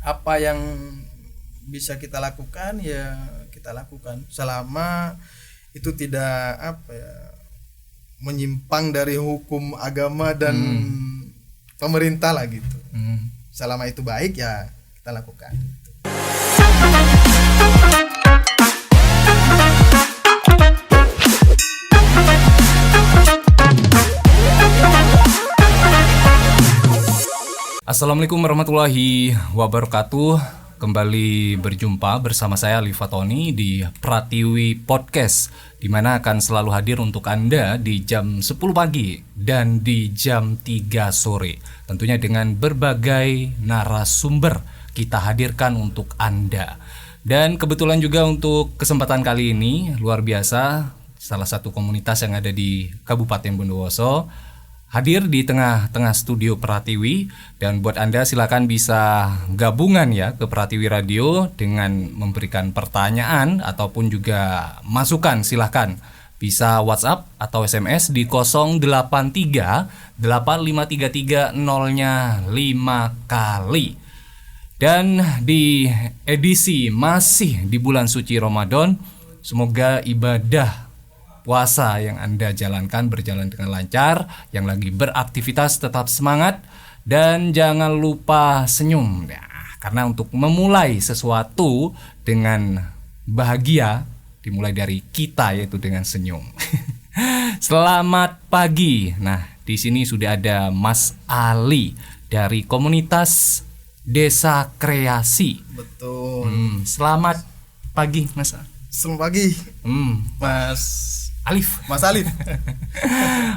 apa yang bisa kita lakukan ya kita lakukan selama itu tidak menyimpang dari hukum agama dan pemerintah lah gitu. Selama itu baik ya kita lakukan. Assalamualaikum warahmatullahi wabarakatuh. Kembali berjumpa bersama saya Alifa Tony di Pratiwi Podcast, di mana akan selalu hadir untuk Anda di jam 10 pagi dan di jam 3 sore. Tentunya dengan berbagai narasumber kita hadirkan untuk Anda. Dan kebetulan juga untuk kesempatan kali ini luar biasa, salah satu komunitas yang ada di Kabupaten Bondowoso hadir di tengah-tengah studio Pratiwi. Dan buat Anda silakan bisa gabungan ya ke Pratiwi Radio dengan memberikan pertanyaan ataupun juga masukan. Silakan bisa WhatsApp atau SMS di 083 8533 0-nya 5 kali. Dan di edisi masih di bulan suci Ramadan, semoga ibadah puasa yang Anda jalankan berjalan dengan lancar, yang lagi beraktivitas tetap semangat, dan jangan lupa senyum ya, karena untuk memulai sesuatu dengan bahagia dimulai dari kita, yaitu dengan senyum. Selamat pagi. Nah, di sini sudah ada Mas Ali dari komunitas Desa Kreasi. Betul. Selamat pagi Mas. Selamat pagi Mas Alif.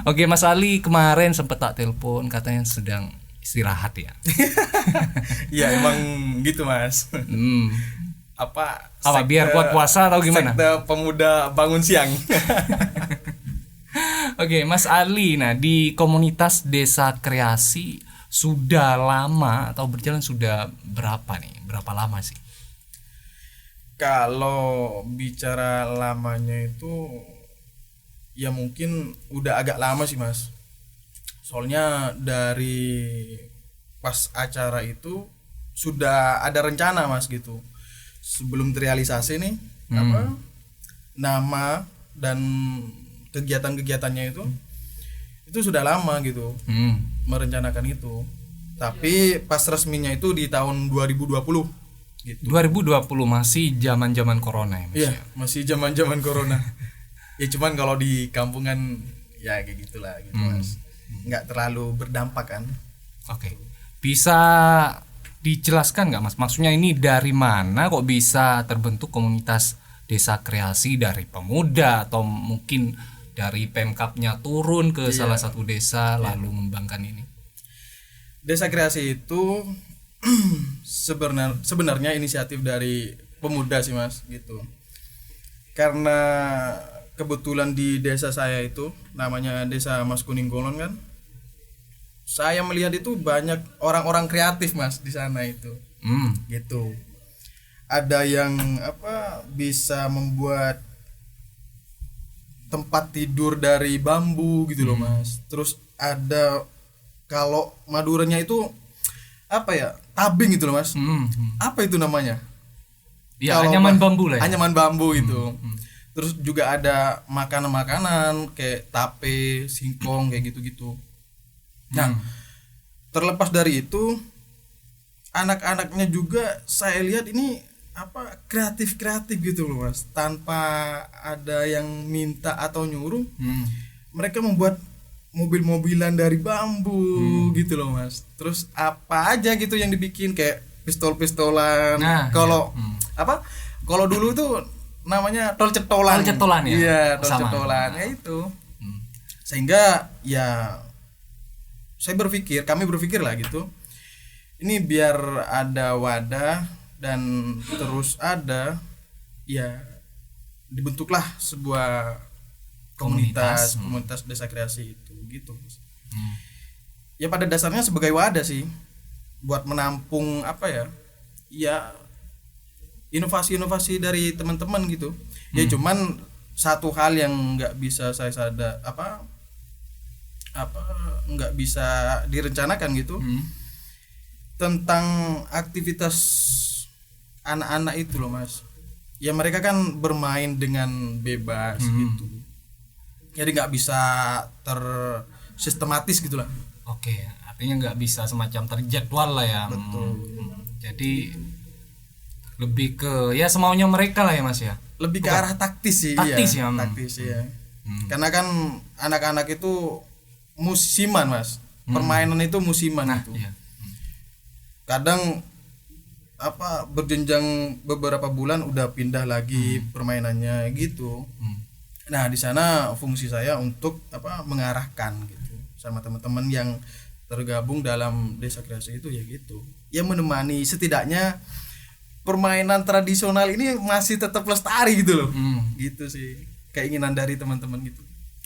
Oke, Mas Ali kemarin sempat tak telepon, katanya sedang istirahat ya. Iya emang gitu Mas. Apa biar kuat puasa atau gimana? Sekte pemuda bangun siang. Oke, Mas Ali, nah di komunitas Desa Kreasi sudah lama atau berjalan sudah berapa nih? Berapa lama sih? Kalau bicara lamanya itu ya mungkin udah agak lama sih Mas. Soalnya dari pas acara itu sudah ada rencana Mas gitu. Sebelum terrealisasi nih nama dan kegiatan-kegiatannya itu sudah lama gitu. Merencanakan itu. Tapi pas resminya itu di tahun 2020 gitu. 2020 masih zaman-zaman corona ya Mas? Iya, masih zaman-zaman corona. Ya cuman kalau di kampungan ya kayak gitulah gitu Mas. Nggak terlalu berdampak kan. Oke. Bisa dijelaskan nggak Mas? Maksudnya ini dari mana kok bisa terbentuk komunitas Desa Kreasi, dari pemuda atau mungkin dari Pemkapnya turun ke salah satu desa lalu mengembangkan ini? Desa Kreasi itu sebenarnya inisiatif dari pemuda sih Mas gitu. Karena kebetulan di desa saya itu namanya Desa Mas Kuning Golon kan. Saya melihat itu banyak orang-orang kreatif Mas di sana itu. Gitu. Ada yang bisa membuat tempat tidur dari bambu gitu loh Mas. Terus ada kalau Maduranya itu tabing gitu loh Mas. Apa itu namanya? Ya, anyaman bambu lah ya. Anyaman bambu itu. Terus juga ada makanan-makanan kayak tape, singkong kayak gitu-gitu. Nah, terlepas dari itu anak-anaknya juga saya lihat ini kreatif-kreatif gitu loh Mas. Tanpa ada yang minta atau nyuruh. Mereka membuat mobil-mobilan dari bambu gitu loh Mas. Terus apa aja gitu yang dibikin kayak pistol-pistolan. Kalau kalau dulu tuh namanya tol cetolan. Ya. Iya, tol cetolan. Ya itu. Sehingga ya kami berpikir lah gitu. Ini biar ada wadah dan terus ada ya dibentuklah sebuah komunitas Desa Kreasi itu gitu. Ya pada dasarnya sebagai wadah sih buat menampung inovasi-inovasi dari teman-teman gitu. Ya cuman satu hal yang nggak bisa saya nggak bisa direncanakan gitu. tentang aktivitas anak-anak itu loh Mas. Ya mereka kan bermain dengan bebas gitu. Jadi nggak bisa tersistematis gitu lah. Oke, artinya nggak bisa semacam terjadwal lah ya. Betul. Jadi lebih ke ya semaunya mereka lah ya Mas ya. Lebih ke arah taktis sih. Taktis iya. ya. Taktis ya. Karena kan anak-anak itu musiman Mas. Permainan itu musiman itu. Iya. Kadang berjenjang beberapa bulan udah pindah lagi permainannya gitu. Nah di sana fungsi saya untuk mengarahkan gitu sama teman-teman yang tergabung dalam desa kreasi itu ya gitu. Ya menemani setidaknya permainan tradisional ini masih tetap lestari gitu loh. Gitu sih keinginan dari teman-teman gitu.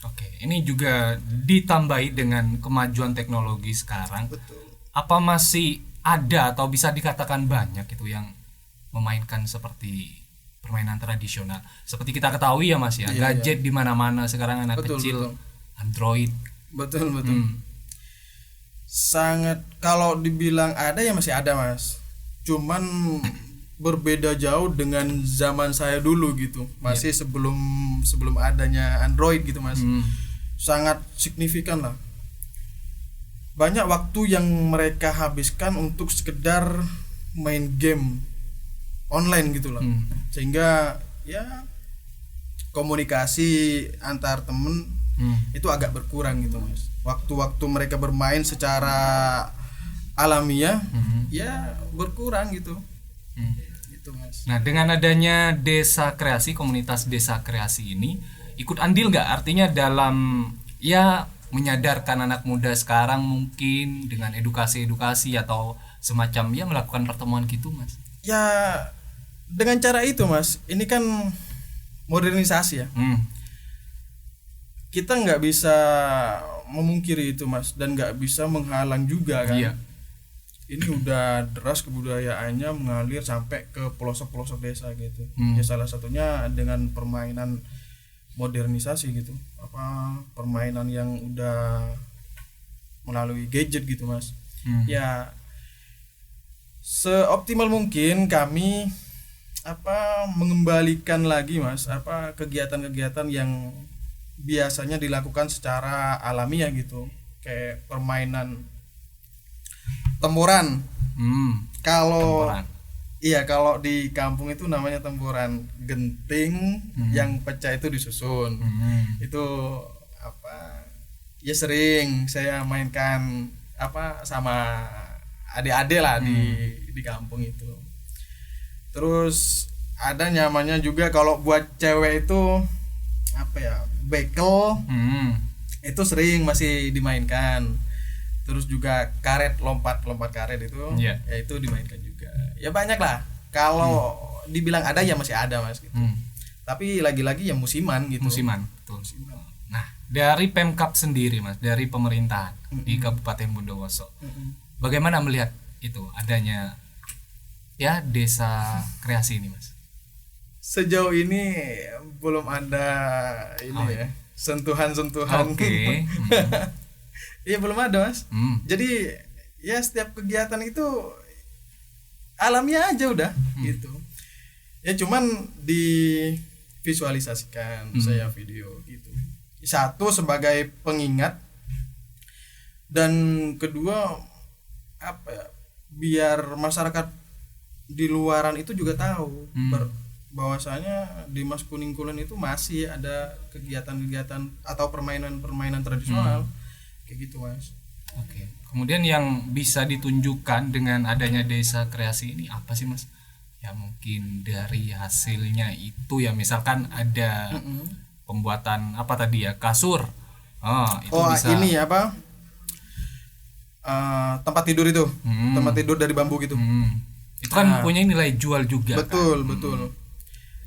Oke, ini juga ditambahi dengan kemajuan teknologi sekarang. Betul. Apa masih ada atau bisa dikatakan banyak itu yang memainkan seperti permainan tradisional? Seperti kita ketahui ya Mas ya, gadget di mana-mana sekarang anak kecil, Android. Betul. Sangat, kalau dibilang ada ya masih ada Mas. Cuman berbeda jauh dengan zaman saya dulu gitu. Masih sebelum adanya Android gitu Mas. Sangat signifikan lah. Banyak waktu yang mereka habiskan untuk sekedar main game online gitu loh. Sehingga ya komunikasi antar temen itu agak berkurang gitu Mas. Waktu-waktu mereka bermain secara alamiah ya berkurang gitu. Gitu Mas. Nah, dengan adanya desa kreasi, komunitas desa kreasi ini ikut andil nggak artinya dalam ya menyadarkan anak muda sekarang mungkin dengan edukasi atau semacam ya melakukan pertemuan gitu Mas? Ya dengan cara itu Mas, ini kan modernisasi ya. Kita nggak bisa memungkiri itu Mas, dan nggak bisa menghalang juga kan. Iya. Ini udah deras kebudayaannya mengalir sampai ke pelosok-pelosok desa gitu. Ya salah satunya dengan permainan modernisasi gitu, permainan yang udah melalui gadget gitu Mas. Ya seoptimal mungkin kami mengembalikan lagi Mas kegiatan-kegiatan yang biasanya dilakukan secara alamiah gitu, kayak permainan temboran. Kalau iya, kalau di kampung itu namanya temboran genting, yang pecah itu disusun. Itu ya sering saya mainkan sama adik-adik lah di kampung itu. Terus ada namanya juga kalau buat cewek itu bekel. Itu sering masih dimainkan. Terus juga karet, lompat karet itu ya itu dimainkan juga. Ya banyak lah. Kalau dibilang ada ya masih ada Mas gitu. Tapi lagi-lagi ya musiman gitu. Musiman, betul. Nah, dari Pemkab sendiri Mas, dari pemerintahan di Kabupaten Bondowoso, bagaimana melihat itu adanya ya desa kreasi ini Mas? Sejauh ini belum ada sentuhan-sentuhan. Oke. Iya belum ada Mas. Jadi ya setiap kegiatan itu alamiah aja udah gitu. Ya cuman divisualisasikan saya video gitu. Satu sebagai pengingat, dan kedua biar masyarakat di luaran itu juga tahu bahwasanya di Mas Kuning Kulon itu masih ada kegiatan-kegiatan atau permainan-permainan tradisional kayak gitu Mas. Oke. Kemudian yang bisa ditunjukkan dengan adanya desa kreasi ini apa sih Mas? Ya mungkin dari hasilnya itu ya misalkan ada pembuatan kasur. Itu bisa. Ini tempat tidur itu. Tempat tidur dari bambu gitu. Itu kan punya nilai jual juga. Betul.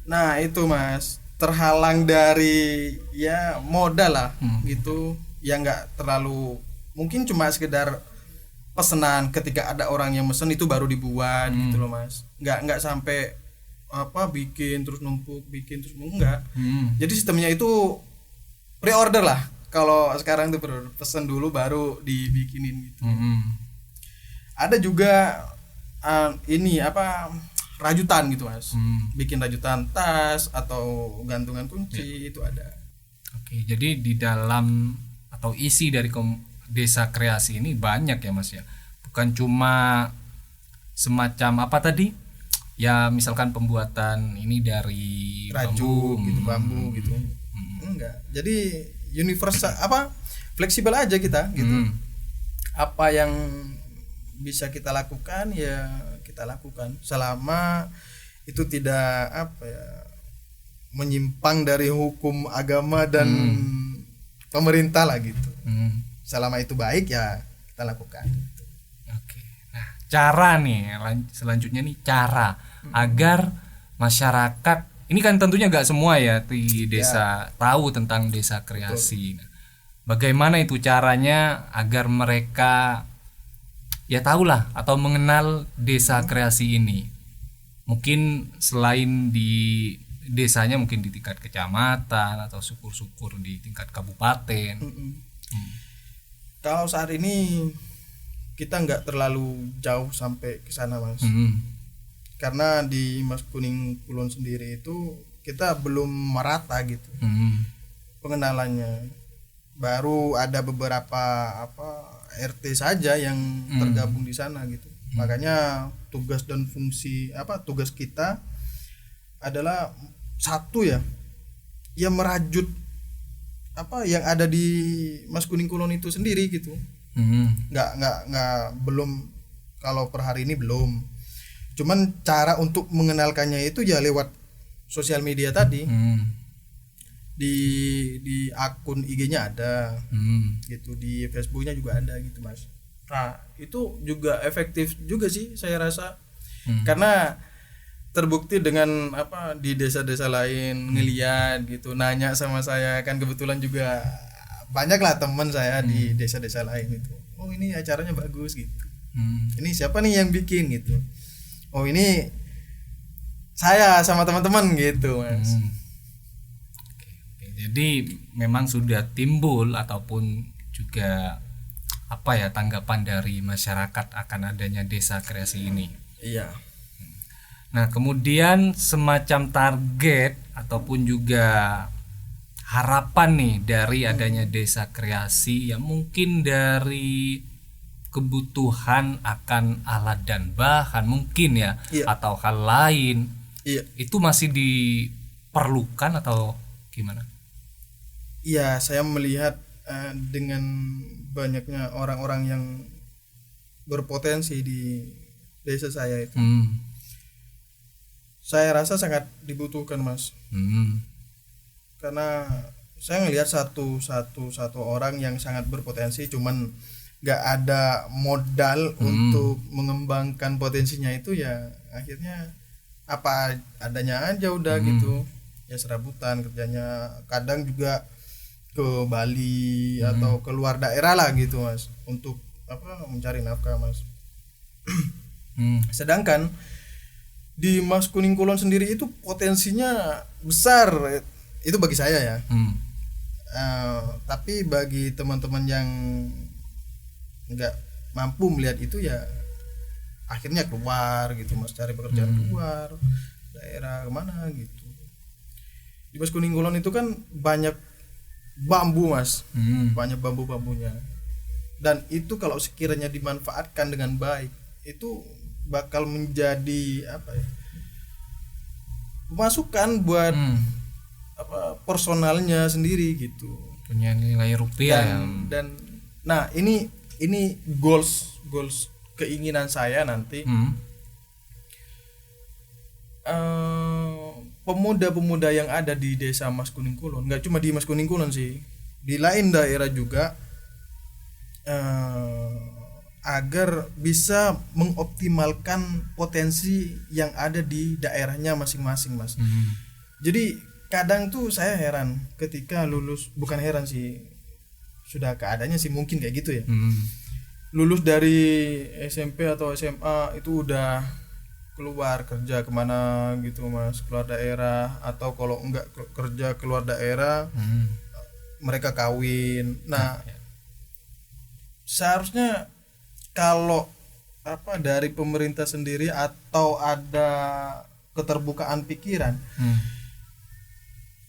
Nah, itu Mas, terhalang dari ya modal lah gitu. Ya nggak terlalu, mungkin cuma sekedar pesanan, ketika ada orang yang mesen itu baru dibuat gitu loh Mas. Nggak sampai bikin terus numpuk, enggak. Jadi sistemnya itu pre-order lah. Kalau sekarang tuh pesan dulu baru dibikinin gitu. ada juga ini apa rajutan gitu mas, bikin rajutan tas atau gantungan kunci itu ada. Oke, jadi di dalam atau isi dari desa kreasi ini banyak ya mas ya, bukan cuma semacam apa tadi ya, misalkan pembuatan ini dari raju gitu, bambu gitu. Enggak, jadi universal apa fleksibel aja kita gitu. Apa yang bisa kita lakukan ya kita lakukan selama itu tidak apa ya menyimpang dari hukum agama dan pemerintah lah gitu. Selama itu baik ya kita lakukan gitu. Oke. Nah, cara nih selanjutnya nih cara agar masyarakat ini kan tentunya nggak semua ya di desa tahu tentang desa kreasi. Nah, bagaimana itu caranya agar mereka ya tahulah atau mengenal desa kreasi ini? Mungkin selain di desanya mungkin di tingkat kecamatan atau syukur-syukur di tingkat kabupaten. Kalau saat ini kita nggak terlalu jauh sampai ke sana mas, karena di Mas Kuning Kulon sendiri itu kita belum merata gitu pengenalannya. Baru ada beberapa RT saja yang tergabung di sana gitu. Makanya tugas dan fungsi tugas kita adalah satu ya, yang merajut yang ada di Mas Kuning Kulon itu sendiri gitu. Nggak belum, kalau per hari ini belum. Cuman cara untuk mengenalkannya itu ya lewat sosial media tadi. Di akun IG-nya ada, gitu, di Facebook-nya juga ada gitu mas. Nah itu juga efektif juga sih saya rasa, karena terbukti dengan di desa-desa lain ngeliat gitu, nanya sama saya kan, kebetulan juga banyak lah teman saya di desa-desa lain itu, oh ini acaranya bagus gitu, ini siapa nih yang bikin gitu, oh ini saya sama teman-teman gitu mas. Jadi memang sudah timbul ataupun juga tanggapan dari masyarakat akan adanya desa kreasi ini. Iya. Nah kemudian semacam target ataupun juga harapan nih dari adanya desa kreasi yang mungkin dari kebutuhan akan alat dan bahan mungkin ya, atau hal lain, itu masih diperlukan atau gimana? Iya, saya melihat dengan banyaknya orang-orang yang berpotensi di desa saya itu, saya rasa sangat dibutuhkan mas. Karena saya ngelihat satu orang yang sangat berpotensi, cuman nggak ada modal untuk mengembangkan potensinya itu, ya akhirnya apa adanya aja udah gitu, ya serabutan kerjanya, kadang juga ke Bali atau keluar daerah lah gitu mas, untuk mencari nafkah mas. Sedangkan di Mas Kuning Kulon sendiri itu potensinya besar, itu bagi saya ya. Tapi bagi teman-teman yang nggak mampu melihat itu ya akhirnya keluar gitu mas, cari pekerjaan keluar daerah kemana gitu. Di Mas Kuning Kulon itu kan banyak bambu mas, banyak bambu-bambunya, dan itu kalau sekiranya dimanfaatkan dengan baik itu bakal menjadi pemasukan buat personalnya sendiri gitu, punya nilai rupiah dan nah ini goals keinginan saya nanti. Pemuda-pemuda yang ada di desa Mas Kuning Kulon, nggak cuma di Mas Kuning Kulon sih, di lain daerah juga, agar bisa mengoptimalkan potensi yang ada di daerahnya masing-masing mas. Jadi kadang tuh saya heran ketika lulus, bukan heran sih, sudah keadaannya sih mungkin kayak gitu ya, lulus dari SMP atau SMA itu udah keluar kerja kemana gitu mas, keluar daerah, atau kalau enggak kerja keluar daerah mereka kawin. Nah seharusnya kalau apa dari pemerintah sendiri atau ada keterbukaan pikiran,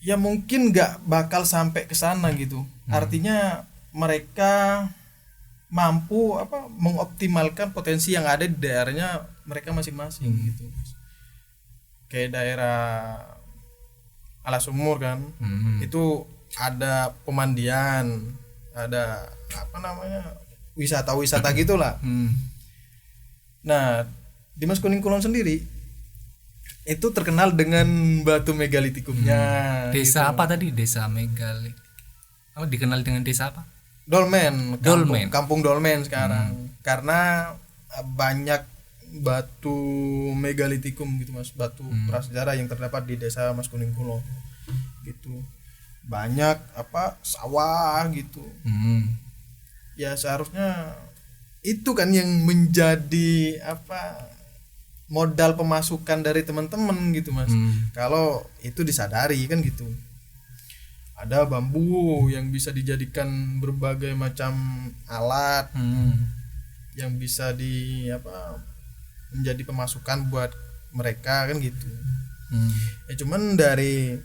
ya mungkin nggak bakal sampai ke sana gitu. Artinya mereka mampu apa mengoptimalkan potensi yang ada di daerahnya mereka masing-masing gitu. Kayak daerah Alas Sumur kan, itu ada pemandian, ada apa namanya wisata gitulah. Nah di Mas Kuning Kulon sendiri itu terkenal dengan batu megalitikumnya. Desa gitu. apa tadi? Desa Megalit. Oh, dikenal dengan desa apa? Dolmen, Dolmen. kampung Dolmen sekarang, karena banyak batu megalitikum gitu Mas, batu prasejarah yang terdapat di desa Mas Kuning Kulon gitu. Banyak apa sawah gitu. Ya seharusnya itu kan yang menjadi apa modal pemasukan dari teman-teman gitu Mas. Kalau itu disadari kan gitu. Ada bambu yang bisa dijadikan berbagai macam alat yang bisa di apa menjadi pemasukan buat mereka kan gitu. Ya cuman dari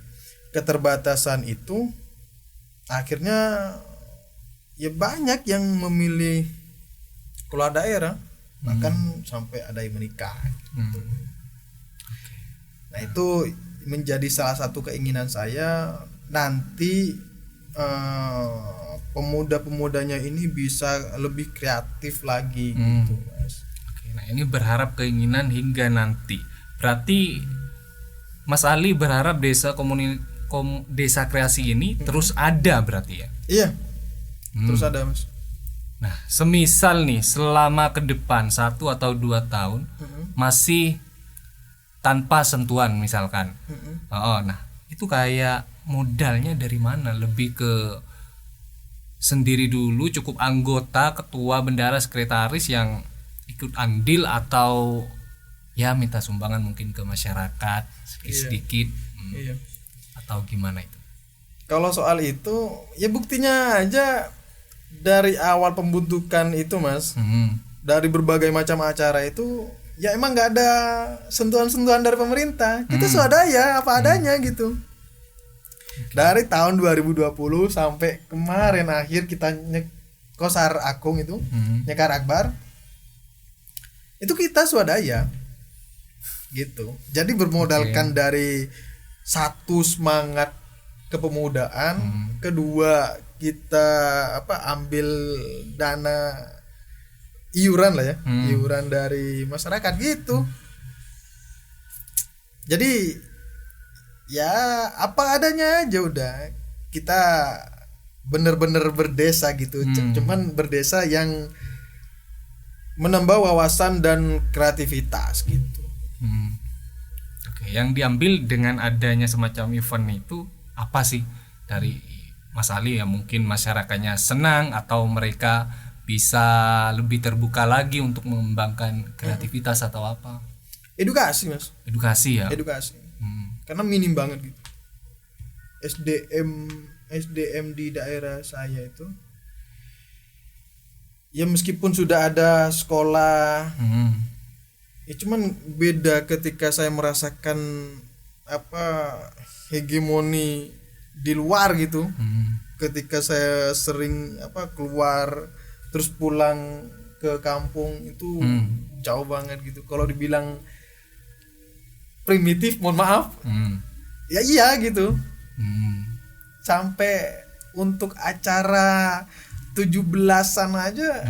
keterbatasan itu akhirnya ya banyak yang memilih keluar daerah, bahkan sampai ada yang menikah gitu. Nah itu menjadi salah satu keinginan saya nanti pemuda-pemudanya ini bisa lebih kreatif lagi gitu Mas. Oke, nah ini berharap keinginan hingga nanti. Berarti Mas Ali berharap desa kreasi ini terus ada berarti ya? Iya. Terus ada Mas. Nah, semisal nih selama ke depan 1 atau 2 tahun masih tanpa sentuhan misalkan. Nah, itu kayak modalnya dari mana? Lebih ke sendiri dulu, cukup anggota, ketua, bendara, sekretaris yang ikut andil, atau ya minta sumbangan mungkin ke masyarakat sedikit-sedikit. Iya. Atau gimana itu? Kalau soal itu ya buktinya aja dari awal pembentukan itu Mas, dari berbagai macam acara itu ya emang nggak ada sentuhan-sentuhan dari pemerintah. Kita swadaya apa adanya gitu. Dari tahun 2020 sampai kemarin akhir kita Kosar Akung itu, Nyekar Akbar, itu kita swadaya gitu. Jadi bermodalkan dari satu semangat kepemudaan, kedua kita apa ambil dana iuran lah ya, iuran dari masyarakat gitu. Jadi ya apa adanya aja udah, kita bener-bener berdesa gitu. Cuman berdesa yang menambah wawasan dan kreativitas gitu. Oke, yang diambil dengan adanya semacam event itu apa sih dari Mas Ali? Ya mungkin masyarakatnya senang atau mereka bisa lebih terbuka lagi untuk mengembangkan kreativitas atau apa? Edukasi Mas. Edukasi ya. Edukasi. Karena minim banget gitu. SDM di daerah saya itu ya meskipun sudah ada sekolah, ya cuman beda ketika saya merasakan apa hegemoni di luar gitu. Ketika saya sering apa keluar terus pulang ke kampung itu jauh banget gitu. Kalau dibilang primitif, mohon maaf, ya iya gitu. Sampai untuk acara 17-an aja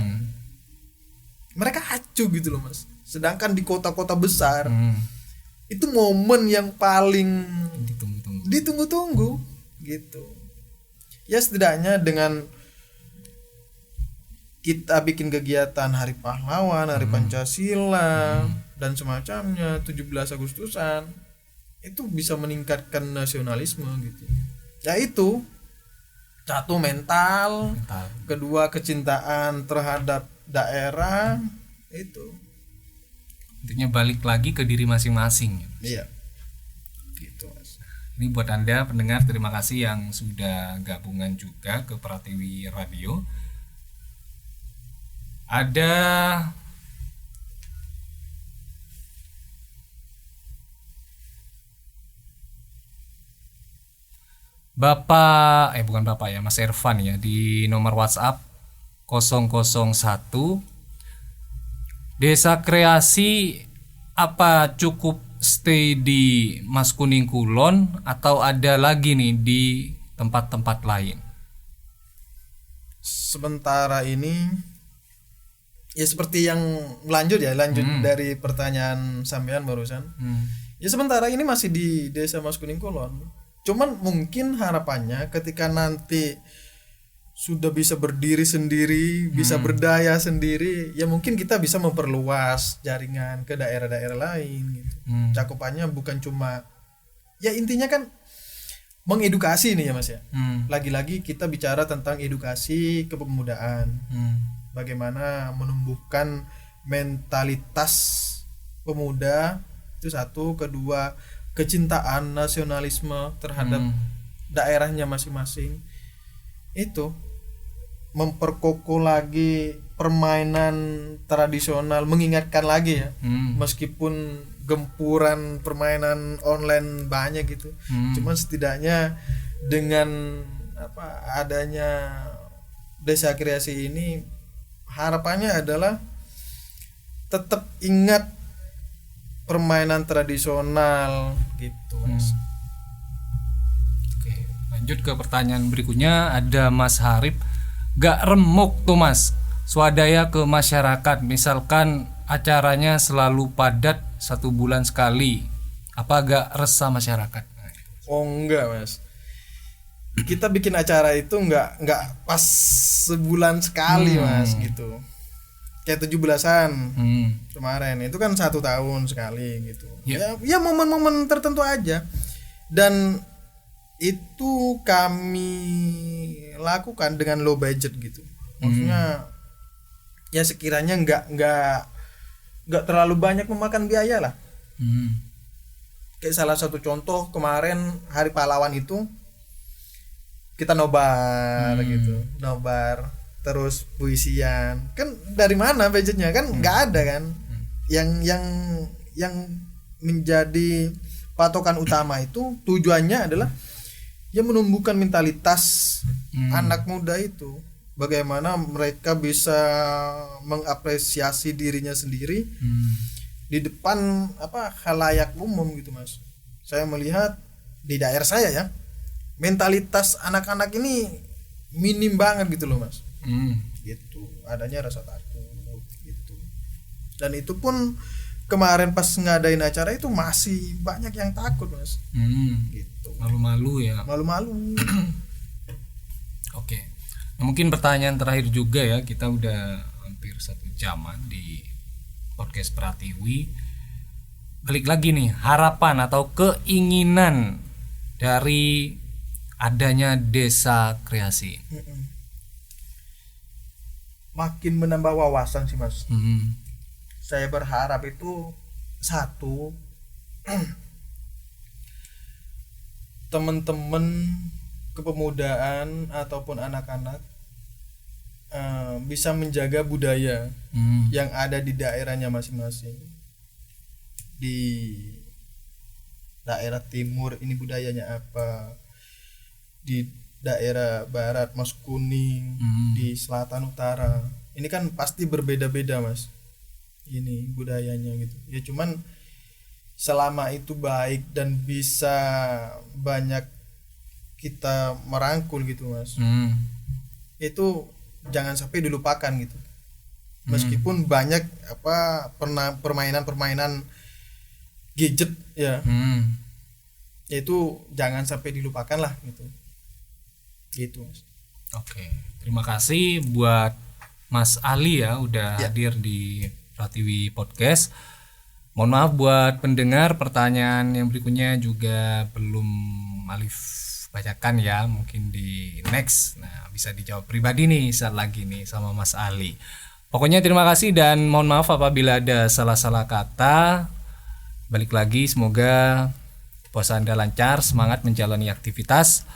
mereka acuh gitu loh Mas. Sedangkan di kota-kota besar itu momen yang paling ditunggu-tunggu gitu. Ya setidaknya dengan kita bikin kegiatan Hari Pahlawan, Hari Pancasila dan semacamnya, 17 Agustusan, itu bisa meningkatkan nasionalisme gitu. Ya itu, satu mental, kedua kecintaan terhadap daerah, itu. Intinya balik lagi ke diri masing-masing. Iya. Gitu Mas. Ini buat Anda pendengar, terima kasih yang sudah gabungan juga ke Pratiwi Radio. Ada bukan Bapak ya, Mas Ervan ya, di nomor WhatsApp 001. Desa Kreasi apa cukup stay di Mas Kuning Kulon atau ada lagi nih di tempat-tempat lain? Sementara ini ya seperti yang lanjut dari pertanyaan sampean barusan. Ya sementara ini masih di Desa Mas Kuning Kulon. Cuman mungkin harapannya ketika nanti sudah bisa berdiri sendiri, bisa berdaya sendiri, ya mungkin kita bisa memperluas jaringan ke daerah-daerah lain gitu. Cakupannya bukan cuma, ya intinya kan mengedukasi nih ya Mas ya. Lagi-lagi kita bicara tentang edukasi kepemudaan. Bagaimana menumbuhkan mentalitas pemuda, itu satu. Kedua, kecintaan nasionalisme terhadap daerahnya masing-masing. Itu memperkokoh lagi permainan tradisional, mengingatkan lagi ya, meskipun gempuran permainan online banyak gitu, cuman setidaknya dengan adanya Desa Kreasi ini harapannya adalah tetap ingat permainan tradisional gitu Mas. Oke, lanjut ke pertanyaan berikutnya. Ada Mas Harip, gak remuk tuh Mas swadaya ke masyarakat, misalkan acaranya selalu padat 1 bulan sekali, apa gak resah masyarakat? Oh enggak Mas, kita bikin acara itu enggak pas sebulan sekali Mas gitu. Kayak 17-an kemarin itu kan 1 tahun sekali gitu. Ya momen-momen tertentu aja. Dan itu kami lakukan dengan low budget gitu. Maksudnya ya sekiranya enggak terlalu banyak memakan biaya lah. Kayak salah satu contoh kemarin Hari Pahlawan itu kita nobar gitu, nobar terus puisian. Kan dari mana budgetnya kan nggak ada kan. Yang menjadi patokan utama itu tujuannya adalah ya menumbuhkan mentalitas anak muda itu. Bagaimana mereka bisa mengapresiasi dirinya sendiri di depan khalayak umum gitu Mas. Saya melihat di daerah saya ya, mentalitas anak-anak ini minim banget gitu loh Mas. Gitu, adanya rasa takut gitu. Dan itu pun kemarin pas ngadain acara itu masih banyak yang takut Mas. Gitu. Malu-malu ya. Malu-malu. Oke. Nah, mungkin pertanyaan terakhir juga ya, kita udah hampir 1 jaman di podcast Pratiwi. Balik lagi nih, harapan atau keinginan dari adanya Desa Kreasi. Makin menambah wawasan sih Mas. Saya berharap itu satu, teman-teman kepemudaan ataupun anak-anak bisa menjaga budaya yang ada di daerahnya masing-masing. Di daerah timur ini budayanya apa, di daerah barat Mas Kuning, di selatan utara ini kan pasti berbeda-beda Mas, ini budayanya gitu ya. Cuman selama itu baik dan bisa banyak kita merangkul gitu Mas, itu jangan sampai dilupakan gitu. Meskipun banyak permainan gadget ya, itu jangan sampai dilupakan lah gitu Mas. Oke, terima kasih buat Mas Ali ya udah hadir di Pratiwi Podcast. Mohon maaf buat pendengar, pertanyaan yang berikutnya juga belum Alif bacakan ya, mungkin di next. Nah, bisa dijawab pribadi nih saat lagi nih sama Mas Ali. Pokoknya terima kasih dan mohon maaf apabila ada salah-salah kata. Balik lagi, semoga puasa Anda lancar, semangat menjalani aktivitas.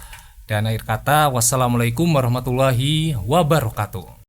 Dan akhir kata, wassalamualaikum warahmatullahi wabarakatuh.